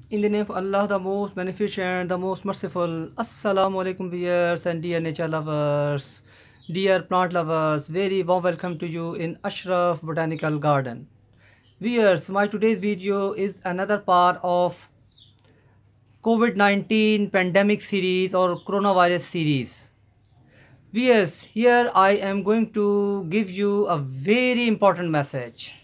In the name of Allah, the most beneficent, the most merciful. Assalamu alaikum viewers and dear nature lovers, dear plant lovers, very warm welcome to you in Ashraf Botanical Garden. Viewers, my today's video is another part of COVID-19 pandemic series or coronavirus series. Viewers, here I am going to give you a very important message.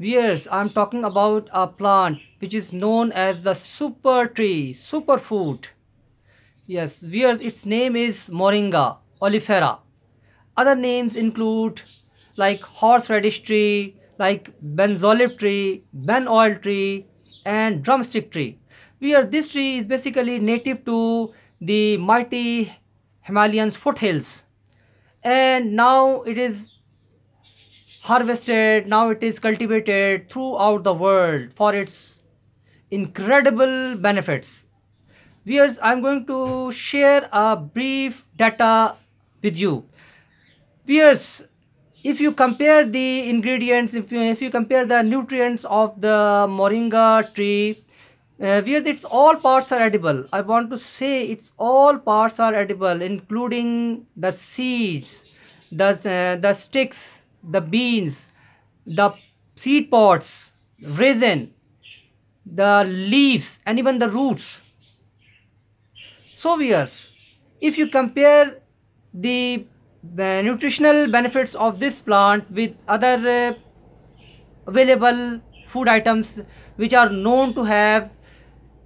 Viewers, I'm talking about a plant which is known as the super tree, superfood. Yes, viewers, its name is Moringa oleifera. Other names include like horseradish tree, like benzoylif tree, ben oil tree, and drumstick tree. Viewers, this tree is basically native to the mighty Himalayan foothills, and now it is harvested, now it is cultivated throughout the world for its incredible benefits. Viewers, I'm going to share a brief data with you. Viewers, if you compare the ingredients, if you compare the nutrients of the moringa tree, viewers, its all parts are edible. I want to say its all parts are edible, including the seeds, the sticks, the beans, the seed pods, resin, the leaves, and even the roots. So viewers, if you compare the nutritional benefits of this plant with other available food items which are known to have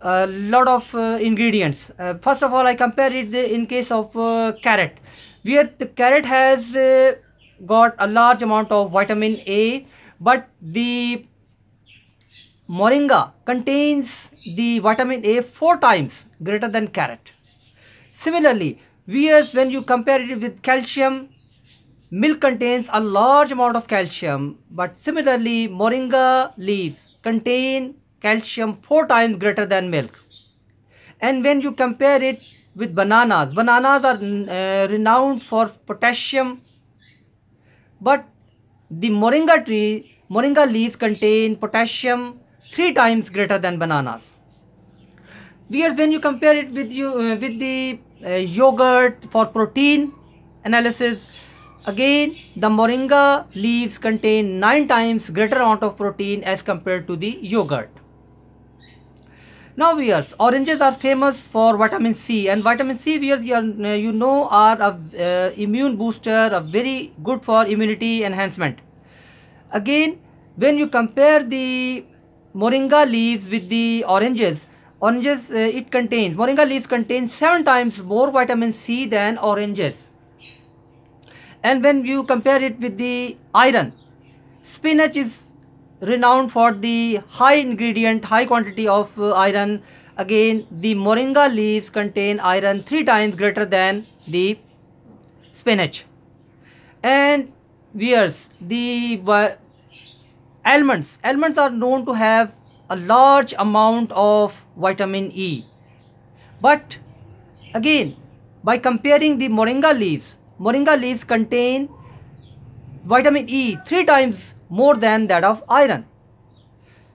a lot of ingredients. First of all, I compare it in case of carrot, where the carrot has got a large amount of vitamin A, but the moringa contains the vitamin A 4 times greater than carrot. Similarly, when you compare it with calcium, milk contains a large amount of calcium, but similarly, moringa leaves contain calcium 4 times greater than milk. And when you compare it with bananas, bananas are renowned for potassium, but the moringa leaves contain potassium 3 times greater than bananas. Viewers, when you compare it with the yogurt for protein analysis, again the moringa leaves contain 9 times greater amount of protein as compared to the yogurt. Now viewers, oranges are famous for vitamin C, and vitamin C, viewers, you know, are a immune booster, a very good for immunity enhancement. Again, when you compare the moringa leaves with the oranges, moringa leaves contain 7 times more vitamin C than oranges. And when you compare it with the iron, spinach is renowned for the high quantity of iron. Again, the moringa leaves contain iron 3 times greater than the spinach. And viewers, the almonds are known to have a large amount of vitamin E, but again, by comparing the moringa leaves contain vitamin E 3 times more than that of iron.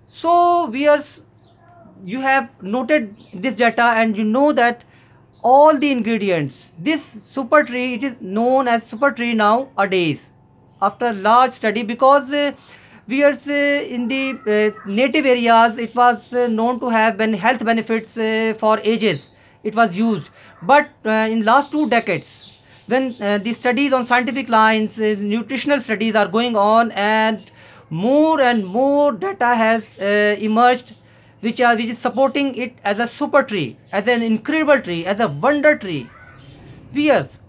So viewers, you have noted this data and you know that all the ingredients, this super tree, it is known as super tree nowadays after large study, because viewers, in the native areas it was known to have health benefits for ages. It was used, but in last 2 decades, when the studies on scientific lines, nutritional studies are going on, and more data has emerged which is supporting it as a super tree, as an incredible tree, as a wonder tree. Viewers,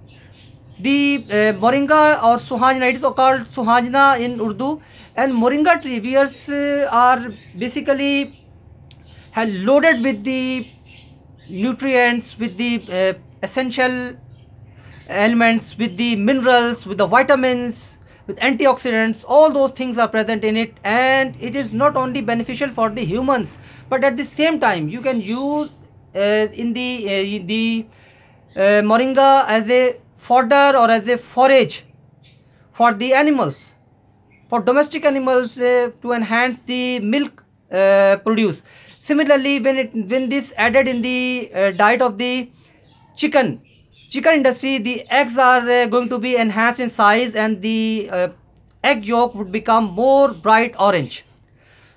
the moringa or suhanjana, it is called suhanjana in Urdu, and moringa tree, viewers, are basically loaded with the nutrients, with the essential elements, with the minerals, with the vitamins, with antioxidants. All those things are present in it, and it is not only beneficial for the humans, but at the same time you can use in the moringa as a fodder or as a forage for the animals, for domestic animals, to enhance the milk produce. Similarly, when this added in the diet of the chicken industry, the eggs are going to be enhanced in size, and the egg yolk would become more bright orange.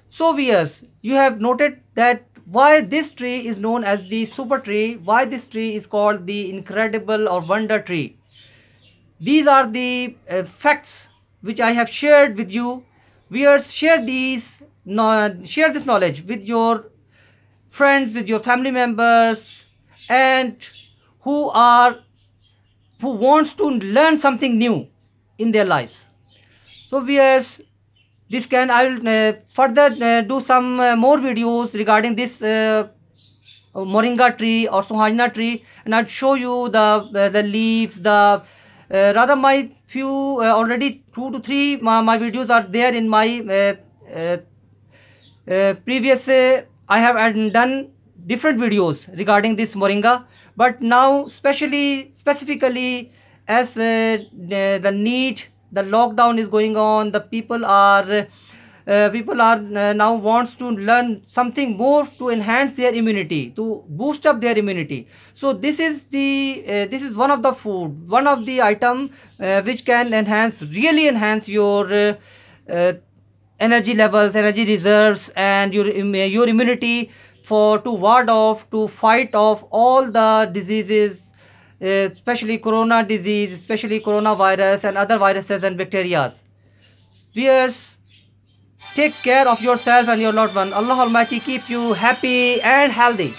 So viewers, you have noted that why this tree is known as the super tree, why this tree is called the incredible or wonder tree. These are the facts which I have shared with you. Viewers, share this knowledge with your friends, with your family members, and who are who wants to learn something new in their lives. So viewers, this can I will further do some more videos regarding this moringa tree or suhajna tree, and I'll show you the leaves, the rather my few already 2 to 3 my videos are there in my previous I have done different videos regarding this moringa, but now specifically as the need, the lockdown is going on, the people are now wants to learn something more to enhance their immunity, to boost up their immunity. So this is one of the food, one of the item which can really enhance your energy levels, energy reserves, and your immunity for to ward off, to fight off all the diseases, especially corona disease, especially coronavirus and other viruses and bacteria. Viewers, take care of yourself and your loved one. Allah Almighty keep you happy and healthy.